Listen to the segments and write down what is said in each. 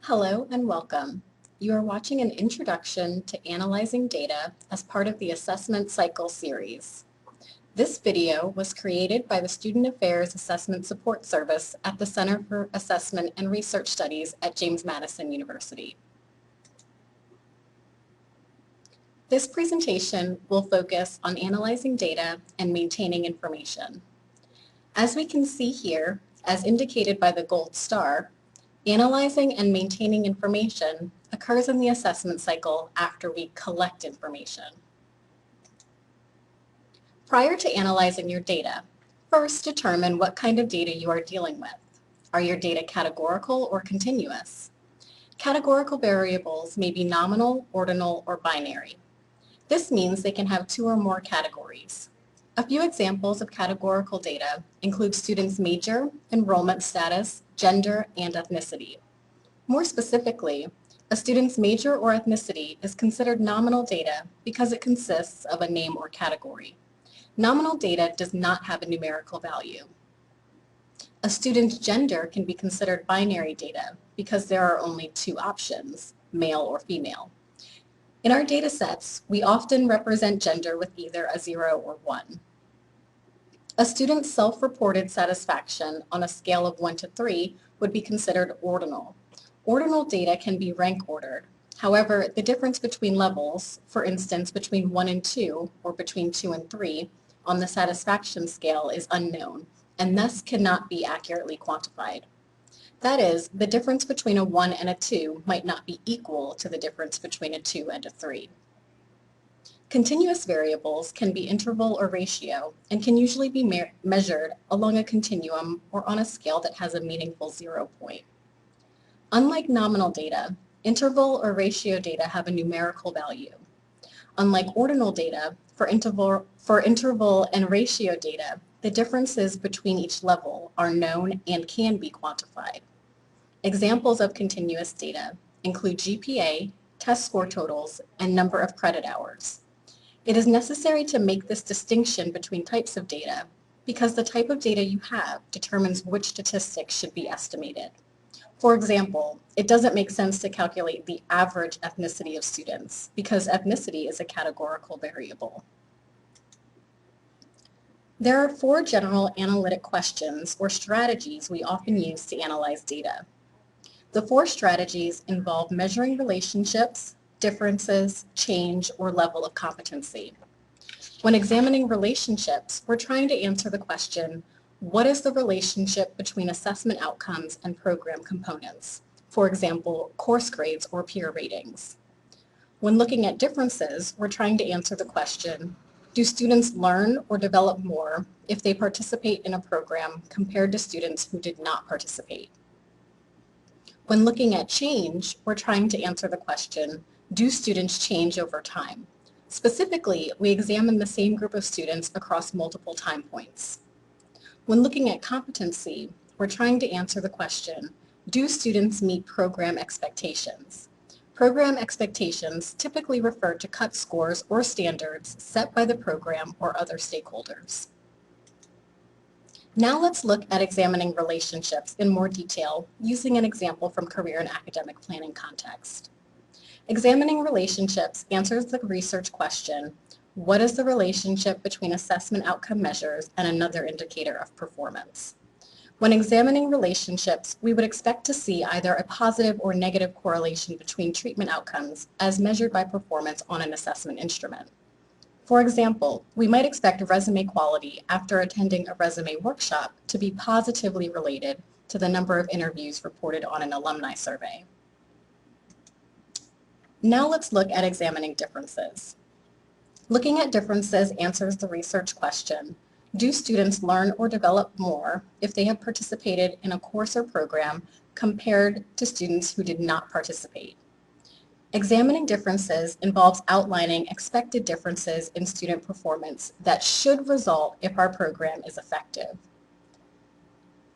Hello and welcome. You are watching an introduction to analyzing data as part of the Assessment Cycle series. This video was created by the Student Affairs Assessment Support Service at the Center for Assessment and Research Studies at James Madison University. This presentation will focus on analyzing data and maintaining information. As we can see here, as indicated by the gold star, analyzing and maintaining information occurs in the assessment cycle after we collect information. Prior to analyzing your data, first determine what kind of data you are dealing with. Are your data categorical or continuous? Categorical variables may be nominal, ordinal, or binary. This means they can have two or more categories. A few examples of categorical data include students' major, enrollment status, gender, and ethnicity. More specifically, a student's major or ethnicity is considered nominal data because it consists of a name or category. Nominal data does not have a numerical value. A student's gender can be considered binary data because there are only two options, male or female. In our data sets, we often represent gender with either a 0 or 1. A student's self-reported satisfaction on a scale of 1 to 3 would be considered ordinal. Ordinal data can be rank ordered. However, the difference between levels, for instance between 1 and 2 or between 2 and 3 on the satisfaction scale is unknown and thus cannot be accurately quantified. That is, the difference between a 1 and a 2 might not be equal to the difference between a 2 and a 3. Continuous variables can be interval or ratio and can usually be measured along a continuum or on a scale that has a meaningful 0 point. Unlike nominal data, interval or ratio data have a numerical value. Unlike ordinal data, for interval and ratio data, the differences between each level are known and can be quantified. Examples of continuous data include GPA, test score totals, and number of credit hours. It is necessary to make this distinction between types of data because the type of data you have determines which statistics should be estimated. For example, it doesn't make sense to calculate the average ethnicity of students because ethnicity is a categorical variable. There are 4 general analytic questions or strategies we often use to analyze data. The 4 strategies involve measuring relationships, differences, change, or level of competency. When examining relationships, we're trying to answer the question, what is the relationship between assessment outcomes and program components? For example, course grades or peer ratings. When looking at differences, we're trying to answer the question, do students learn or develop more if they participate in a program compared to students who did not participate? When looking at change, we're trying to answer the question, do students change over time? Specifically, we examine the same group of students across multiple time points. When looking at competency, we're trying to answer the question, do students meet program expectations? Program expectations typically refer to cut scores or standards set by the program or other stakeholders. Now let's look at examining relationships in more detail using an example from career and academic planning context. Examining relationships answers the research question, what is the relationship between assessment outcome measures and another indicator of performance? When examining relationships, we would expect to see either a positive or negative correlation between treatment outcomes as measured by performance on an assessment instrument. For example, we might expect resume quality after attending a resume workshop to be positively related to the number of interviews reported on an alumni survey. Now let's look at examining differences. Looking at differences answers the research question, do students learn or develop more if they have participated in a course or program compared to students who did not participate? Examining differences involves outlining expected differences in student performance that should result if our program is effective.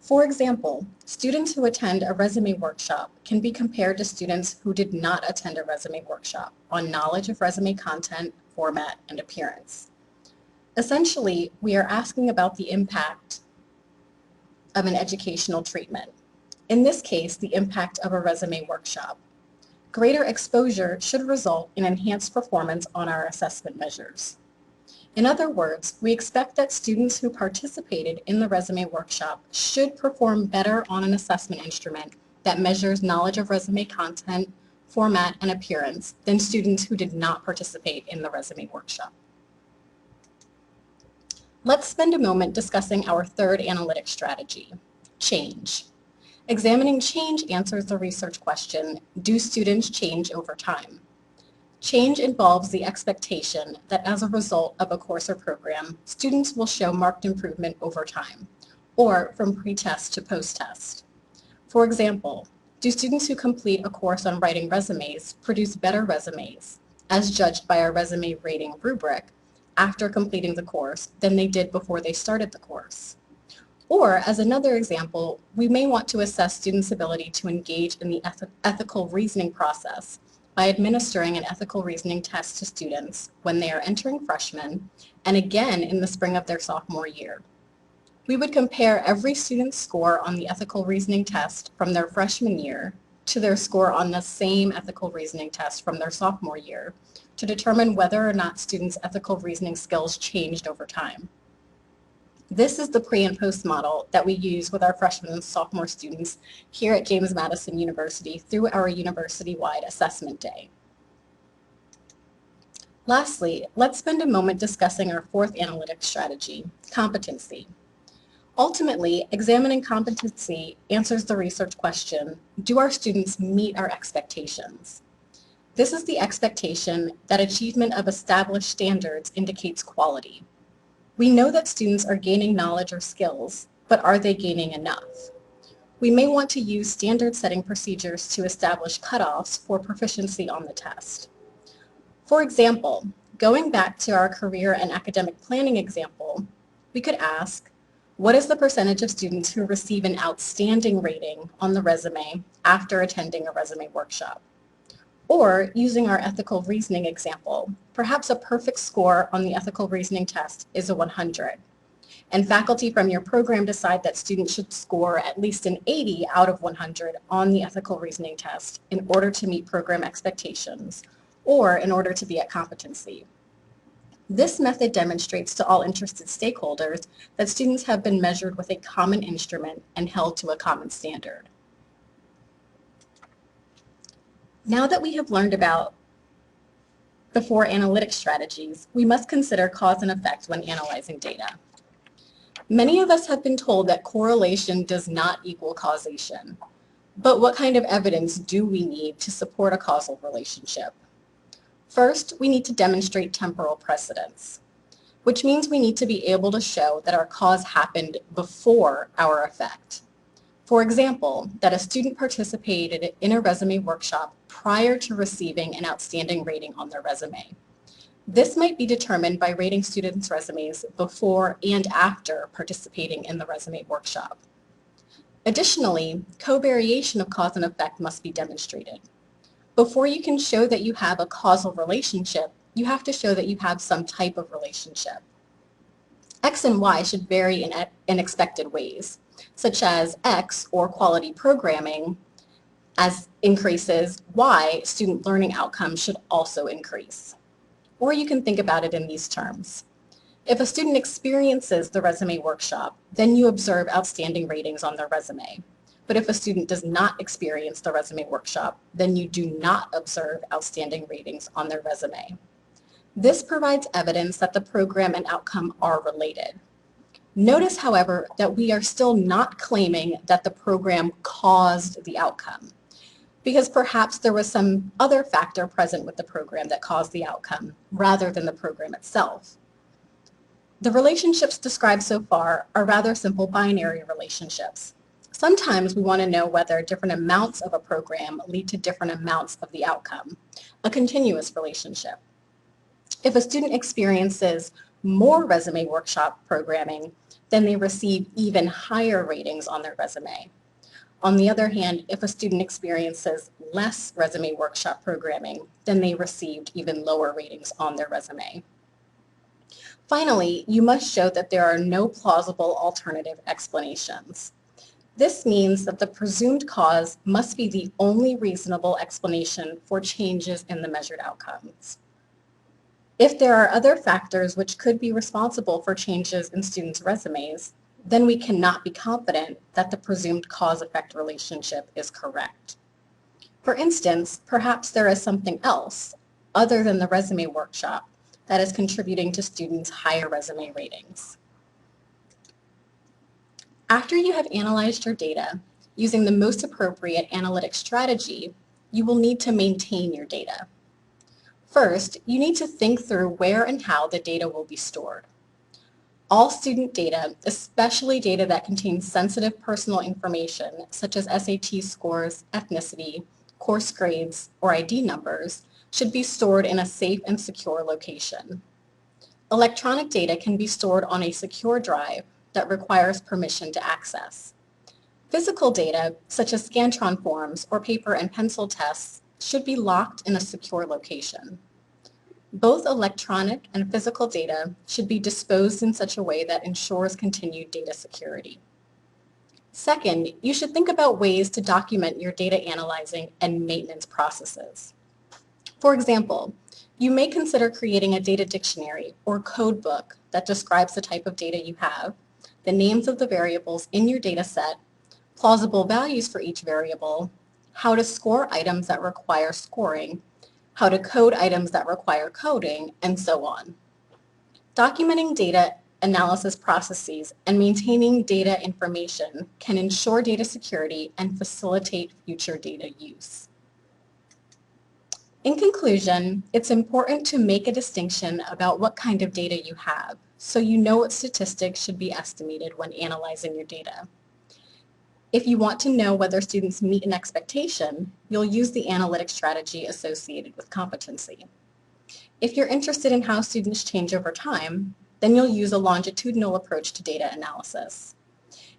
For example, students who attend a resume workshop can be compared to students who did not attend a resume workshop on knowledge of resume content, format, and appearance. Essentially, we are asking about the impact of an educational treatment. in this case, the impact of a resume workshop. Greater exposure should result in enhanced performance on our assessment measures. In other words, we expect that students who participated in the resume workshop should perform better on an assessment instrument that measures knowledge of resume content, format, and appearance than students who did not participate in the resume workshop. Let's spend a moment discussing our third analytic strategy, change. Examining change answers the research question, do students change over time? Change involves the expectation that as a result of a course or program, students will show marked improvement over time, or from pre-test to post-test. For example, do students who complete a course on writing resumes produce better resumes, as judged by our resume rating rubric, after completing the course than they did before they started the course? Or, as another example, we may want to assess students' ability to engage in the ethical reasoning process by administering an ethical reasoning test to students when they are entering freshmen and again in the spring of their sophomore year. We would compare every student's score on the ethical reasoning test from their freshman year to their score on the same ethical reasoning test from their sophomore year to determine whether or not students' ethical reasoning skills changed over time. This is the pre and post model that we use with our freshman and sophomore students here at James Madison University through our university-wide assessment day. Lastly, let's spend a moment discussing our fourth analytic strategy, competency. Ultimately, examining competency answers the research question, do our students meet our expectations? This is the expectation that achievement of established standards indicates quality. We know that students are gaining knowledge or skills, but are they gaining enough? We may want to use standard setting procedures to establish cutoffs for proficiency on the test. For example, going back to our career and academic planning example, we could ask, what is the percentage of students who receive an outstanding rating on the resume after attending a resume workshop? Or, using our ethical reasoning example, perhaps a perfect score on the ethical reasoning test is a 100. And faculty from your program decide that students should score at least an 80 out of 100 on the ethical reasoning test in order to meet program expectations, or in order to be at competency. This method demonstrates to all interested stakeholders that students have been measured with a common instrument and held to a common standard. Now that we have learned about the four analytic strategies, we must consider cause and effect when analyzing data. Many of us have been told that correlation does not equal causation. But what kind of evidence do we need to support a causal relationship? First, we need to demonstrate temporal precedence, which means we need to be able to show that our cause happened before our effect. For example, that a student participated in a resume workshop prior to receiving an outstanding rating on their resume. This might be determined by rating students' resumes before and after participating in the resume workshop. Additionally, covariation of cause and effect must be demonstrated. Before you can show that you have a causal relationship, you have to show that you have some type of relationship. X and Y should vary in expected ways, such as X, or quality programming, as increases, Y, student learning outcomes, should also increase. Or you can think about it in these terms. If a student experiences the resume workshop, then you observe outstanding ratings on their resume. But if a student does not experience the resume workshop, then you do not observe outstanding ratings on their resume. This provides evidence that the program and outcome are related. Notice, however, that we are still not claiming that the program caused the outcome, because perhaps there was some other factor present with the program that caused the outcome, rather than the program itself. The relationships described so far are rather simple binary relationships. Sometimes we want to know whether different amounts of a program lead to different amounts of the outcome, a continuous relationship. If a student experiences more resume workshop programming, then they receive even higher ratings on their resume. On the other hand, if a student experiences less resume workshop programming, then they received even lower ratings on their resume. Finally, you must show that there are no plausible alternative explanations. This means that the presumed cause must be the only reasonable explanation for changes in the measured outcomes. If there are other factors which could be responsible for changes in students' resumes, then we cannot be confident that the presumed cause-effect relationship is correct. For instance, perhaps there is something else, other than the resume workshop, that is contributing to students' higher resume ratings. After you have analyzed your data, using the most appropriate analytic strategy, you will need to maintain your data. First, you need to think through where and how the data will be stored. All student data, especially data that contains sensitive personal information such as SAT scores, ethnicity, course grades, or ID numbers, should be stored in a safe and secure location. Electronic data can be stored on a secure drive that requires permission to access. Physical data, such as Scantron forms or paper and pencil tests, should be locked in a secure location. Both electronic and physical data should be disposed in such a way that ensures continued data security. Second, you should think about ways to document your data analyzing and maintenance processes. For example, you may consider creating a data dictionary or code book that describes the type of data you have, the names of the variables in your data set, plausible values for each variable, how to score items that require scoring, how to code items that require coding, and so on. Documenting data analysis processes and maintaining data information can ensure data security and facilitate future data use. In conclusion, it's important to make a distinction about what kind of data you have, so you know what statistics should be estimated when analyzing your data. If you want to know whether students meet an expectation, you'll use the analytic strategy associated with competency. If you're interested in how students change over time, then you'll use a longitudinal approach to data analysis.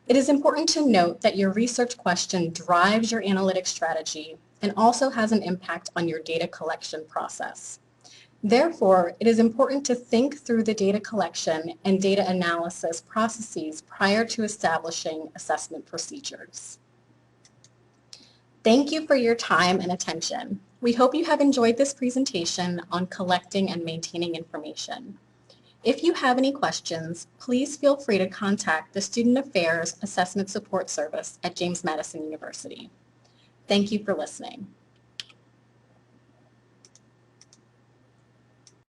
It is important to note that your research question drives your analytic strategy and also has an impact on your data collection process. Therefore, it is important to think through the data collection and data analysis processes prior to establishing assessment procedures. Thank you for your time and attention. We hope you have enjoyed this presentation on collecting and maintaining information. If you have any questions, please feel free to contact the Student Affairs Assessment Support Service at James Madison University. Thank you for listening.